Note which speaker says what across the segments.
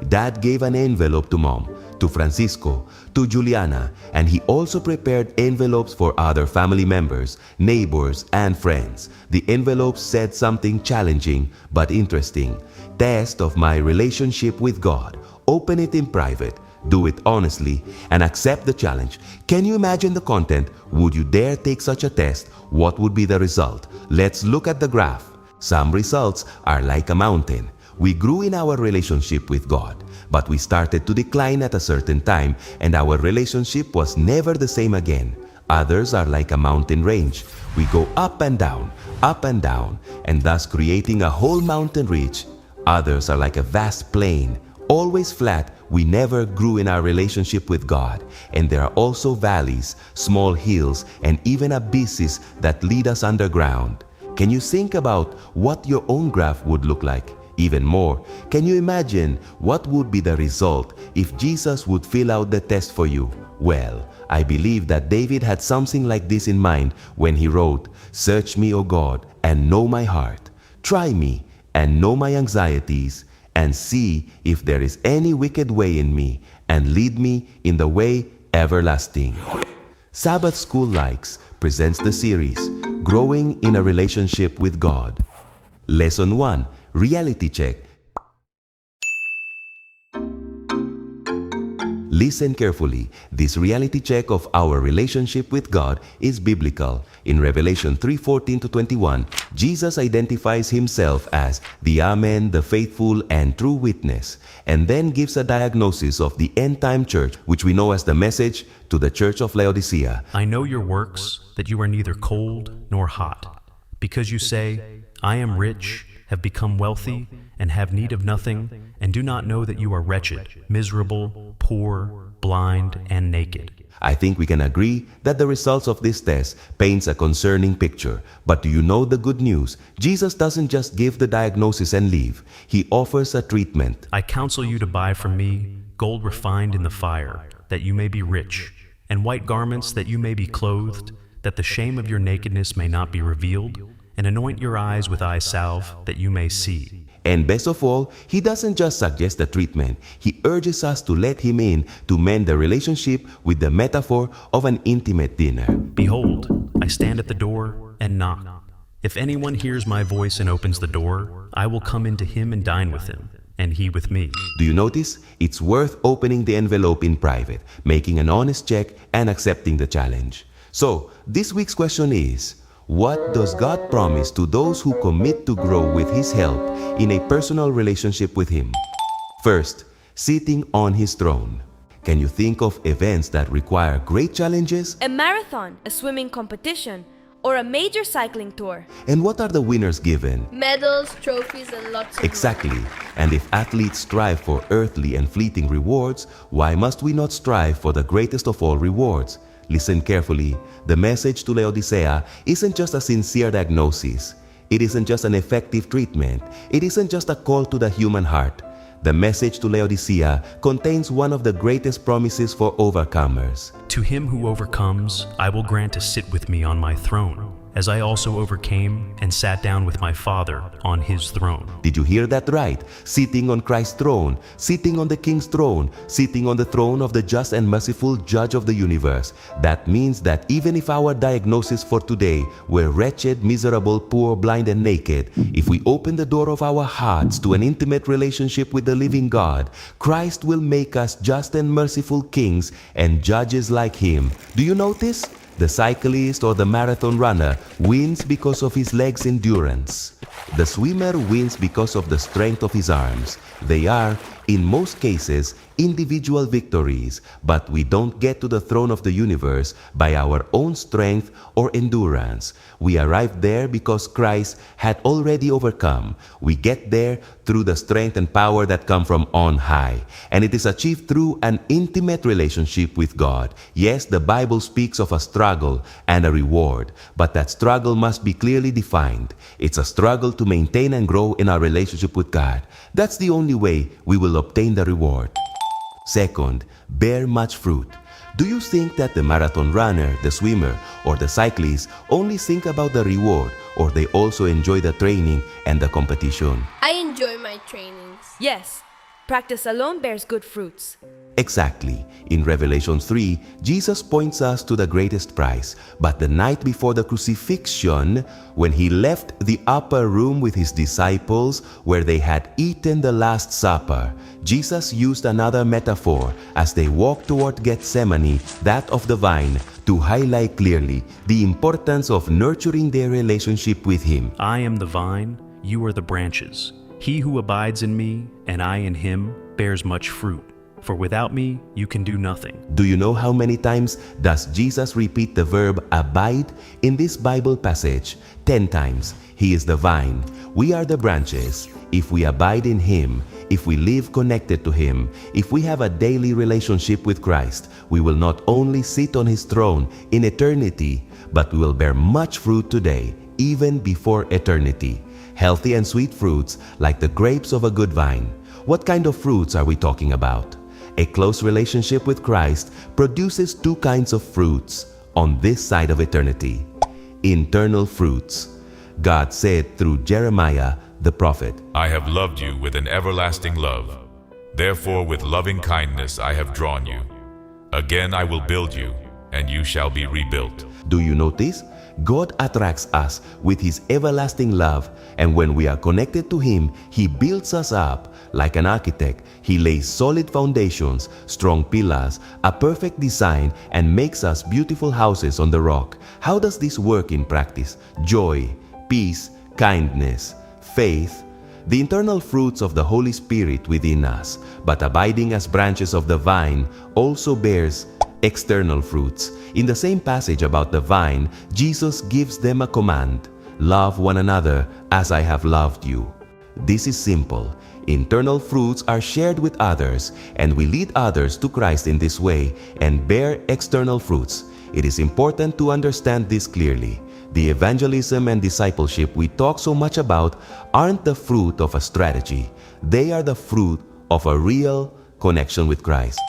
Speaker 1: Dad gave an envelope to Mom, to Francisco, to Juliana, and he also prepared envelopes for other family members, neighbors, and friends. The envelopes said something challenging but interesting. Test of my relationship with God. Open it in private. Do it honestly and accept the challenge. Can you imagine the content? Would you dare take such a test? What would be the result? Let's look at the graph. Some results are like a mountain. We grew in our relationship with God, but we started to decline at a certain time and our relationship was never the same again. Others are like a mountain range. We go up and down, and thus creating a whole mountain ridge. Others are like a vast plain, always flat. We never grew in our relationship with God. And there are also valleys, small hills, and even abysses that lead us underground. Can you think about what your own graph would look like? Even more, can you imagine what would be the result if Jesus would fill out the test for you? Well, I believe that David had something like this in mind when he wrote, "Search me, O God, and know my heart. Try me and know my anxieties, and see if there is any wicked way in me, and lead me in the way everlasting." Sabbath School Likes presents the series, Growing in a Relationship with God. Lesson 1, Reality Check. Listen carefully. This reality check of our relationship with God is biblical. In Revelation 3:14-21, Jesus identifies himself as the Amen, the faithful and true witness, and then gives a diagnosis of the end-time church, which we know as the message to the church of Laodicea.
Speaker 2: I know your works, that you are neither cold nor hot. Because you say, I am rich, have become wealthy, and have need of nothing, and do not know that you are wretched, miserable, poor, blind, and naked.
Speaker 1: I think we can agree that the results of this test paints a concerning picture. But do you know the good news? Jesus doesn't just give the diagnosis and leave. He offers a treatment.
Speaker 2: I counsel you to buy from me gold refined in the fire, that you may be rich, and white garments that you may be clothed, that the shame of your nakedness may not be revealed, and anoint your eyes with eye salve, that you may see.
Speaker 1: And best of all, he doesn't just suggest the treatment. He urges us to let him in to mend the relationship with the metaphor of an intimate dinner.
Speaker 2: Behold, I stand at the door and knock. If anyone hears my voice and opens the door, I will come into him and dine with him, and he with me.
Speaker 1: Do you notice? It's worth opening the envelope in private, making an honest check, and accepting the challenge. So, this week's question is, what does God promise to those who commit to grow with His help in a personal relationship with Him? First, sitting on His throne. Can you think of events that require great challenges?
Speaker 3: A marathon, a swimming competition, or a major cycling tour.
Speaker 1: And what are the winners given?
Speaker 4: Medals, trophies, and lots of
Speaker 1: Exactly. And if athletes strive for earthly and fleeting rewards, why must we not strive for the greatest of all rewards? Listen carefully. The message to Laodicea isn't just a sincere diagnosis. It isn't just an effective treatment. It isn't just a call to the human heart. The message to Laodicea contains one of the greatest promises for overcomers.
Speaker 2: To him who overcomes, I will grant to sit with me on my throne, as I also overcame and sat down with my Father on his throne.
Speaker 1: Did you hear that right? Sitting on Christ's throne, sitting on the King's throne, sitting on the throne of the just and merciful Judge of the universe. That means that even if our diagnosis for today were wretched, miserable, poor, blind, and naked, if we open the door of our hearts to an intimate relationship with the living God, Christ will make us just and merciful kings and judges like Him. Do you notice? The cyclist or the marathon runner wins because of his legs' endurance. The swimmer wins because of the strength of his arms. They are, in most cases, individual victories, but we don't get to the throne of the universe by our own strength or endurance. We arrive there because Christ had already overcome. We get there through the strength and power that come from on high, and it is achieved through an intimate relationship with God. Yes, the Bible speaks of a struggle and a reward, but that struggle must be clearly defined. It's a struggle to maintain and grow in our relationship with God. That's the only way we will obtain the reward. Second, bear much fruit. Do you think that the marathon runner, the swimmer, or the cyclist only think about the reward, or they also enjoy the training and the competition?
Speaker 4: I enjoy my trainings.
Speaker 3: Yes, Practice alone bears good fruits.
Speaker 1: Exactly. In Revelation 3, Jesus points us to the greatest prize. But the night before the crucifixion, when he left the upper room with his disciples where they had eaten the Last Supper, Jesus used another metaphor as they walked toward Gethsemane, that of the vine, to highlight clearly the importance of nurturing their relationship with him.
Speaker 2: I am the vine, you are the branches. He who abides in me, and I in him, bears much fruit. For without me, you can do nothing.
Speaker 1: Do you know how many times does Jesus repeat the verb abide in this Bible passage? 10 times. He is the vine. We are the branches. If we abide in him, if we live connected to him, if we have a daily relationship with Christ, we will not only sit on his throne in eternity, but we will bear much fruit today, even before eternity. Healthy and sweet fruits like the grapes of a good vine. What kind of fruits are we talking about? A close relationship with Christ produces two kinds of fruits on this side of eternity. Internal fruits. God said through Jeremiah the prophet,
Speaker 5: I have loved you with an everlasting love. Therefore with loving kindness I have drawn you. Again I will build you, and you shall be rebuilt.
Speaker 1: Do you notice? God attracts us with his everlasting love, and when we are connected to him, he builds us up. Like an architect, he lays solid foundations, strong pillars, a perfect design, and makes us beautiful houses on the rock. How does this work in practice? Joy, peace, kindness, faith, the internal fruits of the Holy Spirit within us. But abiding as branches of the vine also bears external fruits. In the same passage about the vine, Jesus gives them a command: love one another as I have loved you. This is simple. Internal fruits are shared with others, and we lead others to Christ in this way and bear external fruits. It is important to understand this clearly. The evangelism and discipleship we talk so much about aren't the fruit of a strategy. They are the fruit of a real connection with Christ.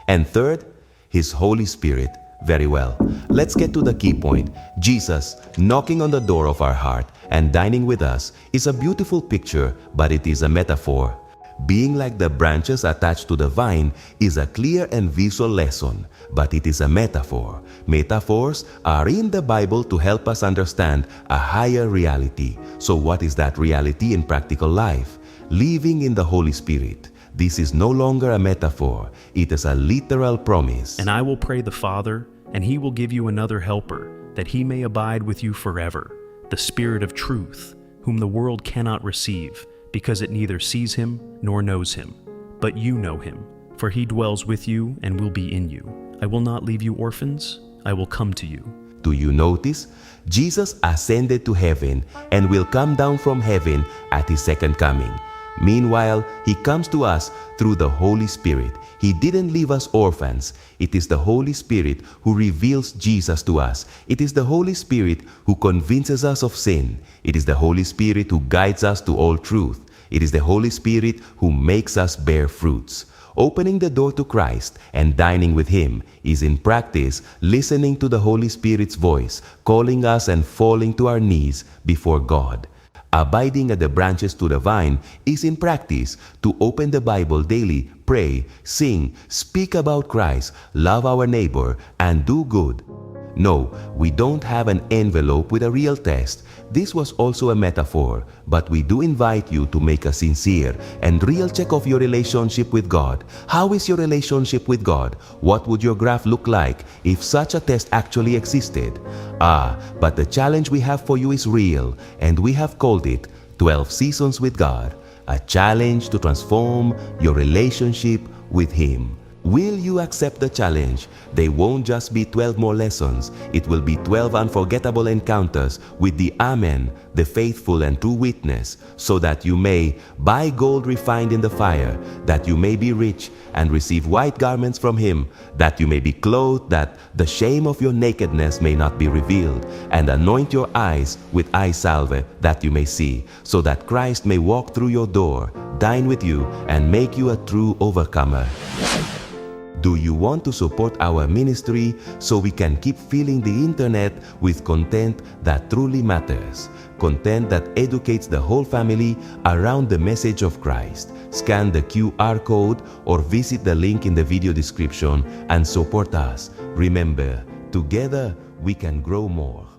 Speaker 1: And third, his Holy Spirit. Very well. Let's get to the key point. Jesus knocking on the door of our heart and dining with us is a beautiful picture, but it is a metaphor. Being like the branches attached to the vine is a clear and visual lesson, but it is a metaphor. Metaphors are in the Bible to help us understand a higher reality. So what is that reality in practical life? Living in the Holy Spirit. This is no longer a metaphor. It is a literal promise.
Speaker 2: And I will pray the Father, and he will give you another helper, that he may abide with you forever, the Spirit of truth, whom the world cannot receive, because it neither sees him nor knows him. But you know him, for he dwells with you and will be in you. I will not leave you orphans, I will come to you.
Speaker 1: Do you notice? Jesus ascended to heaven and will come down from heaven at his second coming. Meanwhile, he comes to us through the Holy Spirit. He didn't leave us orphans. It is the Holy Spirit who reveals Jesus to us. It is the Holy Spirit who convinces us of sin. It is the Holy Spirit who guides us to all truth. It is the Holy Spirit who makes us bear fruits. Opening the door to Christ and dining with him is in practice listening to the Holy Spirit's voice, calling us and falling to our knees before God. Abiding at the branches to the vine is in practice to open the Bible daily, pray, sing, speak about Christ, love our neighbor, and do good. No, we don't have an envelope with a real test. This was also a metaphor, but we do invite you to make a sincere and real check of your relationship with God. How is your relationship with God? What would your graph look like if such a test actually existed? But the challenge we have for you is real, and we have called it 12 Seasons with God, a challenge to transform your relationship with Him. Will you accept the challenge? They won't just be 12 more lessons. It will be 12 unforgettable encounters with the Amen, the faithful and true witness, so that you may buy gold refined in the fire, that you may be rich and receive white garments from Him, that you may be clothed, that the shame of your nakedness may not be revealed, and anoint your eyes with eye salve, that you may see, so that Christ may walk through your door, dine with you, and make you a true overcomer. Do you want to support our ministry so we can keep filling the internet with content that truly matters? Content that educates the whole family around the message of Christ. Scan the QR code or visit the link in the video description and support us. Remember, together we can grow more.